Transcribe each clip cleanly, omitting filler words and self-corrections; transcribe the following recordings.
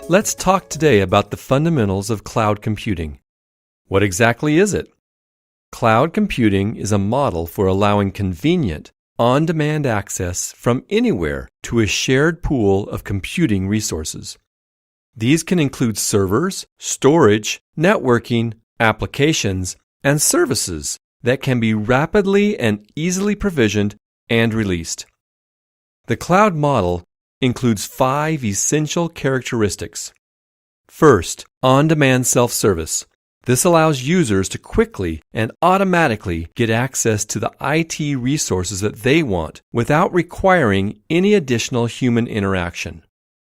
Let's talk today about the fundamentals of cloud computing. What exactly is it? Cloud computing is a model for allowing convenient, on-demand access from anywhere to a shared pool of computing resources. These can include servers, storage, networking, applications, and services that can be rapidly and easily provisioned and released. The cloud model includes 5 essential characteristics. First, on-demand self-service. This allows users to quickly and automatically get access to the IT resources that they want without requiring any additional human interaction.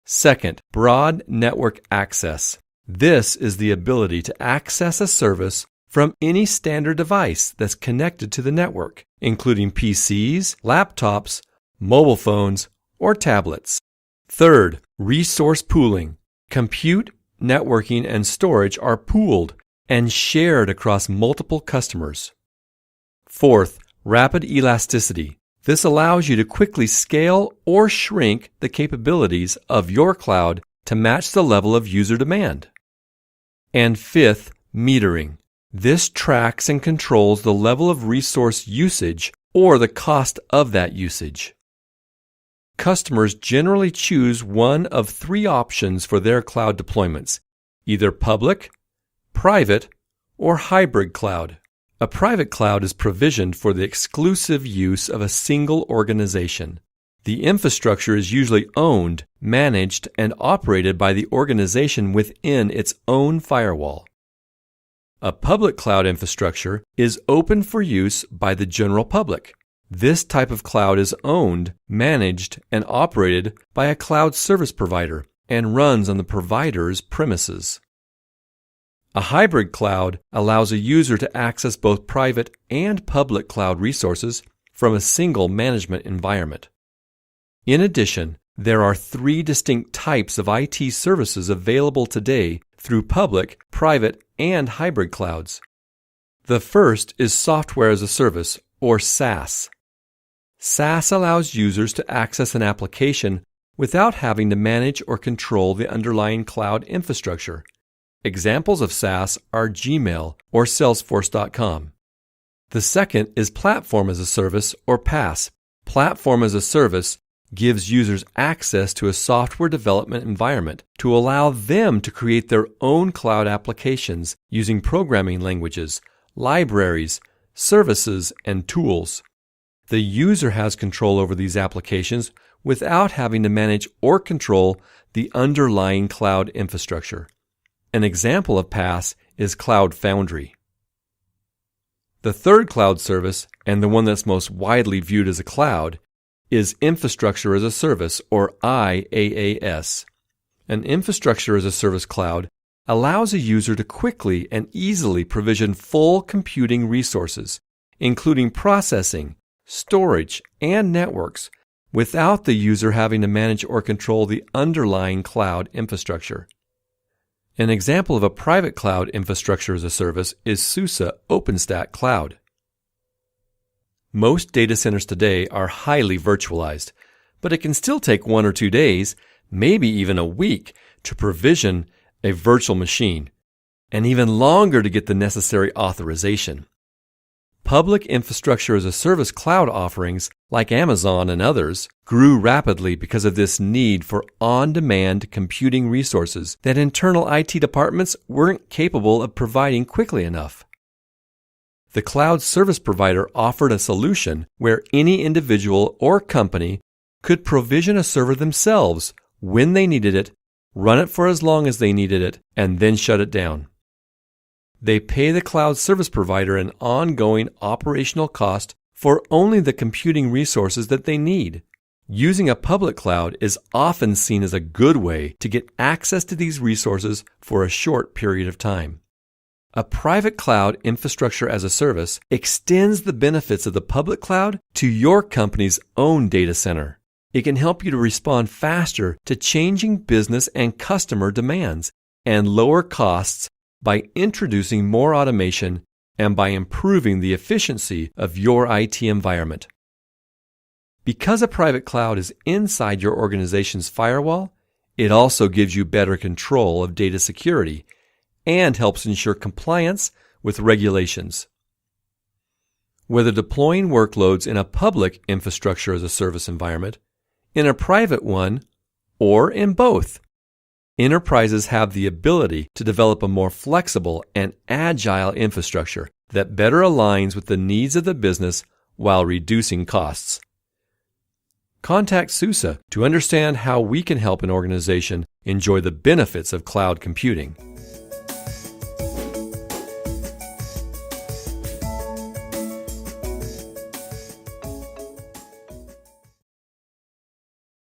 Second, broad network access. This is the ability to access a service from any standard device that's connected to the network, including PCs, laptops, mobile phones, or tablets. Third, resource pooling. Compute, networking, and storage are pooled and shared across multiple customers. Fourth, rapid elasticity. This allows you to quickly scale or shrink the capabilities of your cloud to match the level of user demand. And fifth, metering. This tracks and controls the level of resource usage or the cost of that usage. Customers generally choose one of 3 options for their cloud deployments, either public, private, or hybrid cloud. A private cloud is provisioned for the exclusive use of a single organization. The infrastructure is usually owned, managed, and operated by the organization within its own firewall. A public cloud infrastructure is open for use by the general public. This type of cloud is owned, managed, and operated by a cloud service provider and runs on the provider's premises. A hybrid cloud allows a user to access both private and public cloud resources from a single management environment. In addition, there are 3 distinct types of IT services available today through public, private, and hybrid clouds. The first is software as a service, or SaaS. SaaS allows users to access an application without having to manage or control the underlying cloud infrastructure. Examples of SaaS are Gmail or Salesforce.com. The second is Platform as a Service, or PaaS. Platform as a Service gives users access to a software development environment to allow them to create their own cloud applications using programming languages, libraries, services, and tools. The user has control over these applications without having to manage or control the underlying cloud infrastructure. An example of PaaS is Cloud Foundry. The third cloud service, and the one that's most widely viewed as a cloud, is Infrastructure as a Service, or IaaS. An Infrastructure as a Service cloud allows a user to quickly and easily provision full computing resources, including processing, storage, and networks, without the user having to manage or control the underlying cloud infrastructure. An example of a private cloud infrastructure as a service is SUSE OpenStack Cloud. Most data centers today are highly virtualized, but it can still take 1 or 2 days, maybe even a week, to provision a virtual machine, and even longer to get the necessary authorization. Public infrastructure as a service cloud offerings, like Amazon and others, grew rapidly because of this need for on-demand computing resources that internal IT departments weren't capable of providing quickly enough. The cloud service provider offered a solution where any individual or company could provision a server themselves when they needed it, run it for as long as they needed it, and then shut it down. They pay the cloud service provider an ongoing operational cost for only the computing resources that they need. Using a public cloud is often seen as a good way to get access to these resources for a short period of time. A private cloud infrastructure as a service extends the benefits of the public cloud to your company's own data center. It can help you to respond faster to changing business and customer demands and lower costs by introducing more automation and by improving the efficiency of your IT environment. Because a private cloud is inside your organization's firewall, It also gives you better control of data security and helps ensure compliance with regulations. Whether deploying workloads in a public infrastructure as a service environment, in a private one, or in both, enterprises have the ability to develop a more flexible and agile infrastructure that better aligns with the needs of the business while reducing costs. Contact SUSE to understand how we can help an organization enjoy the benefits of cloud computing.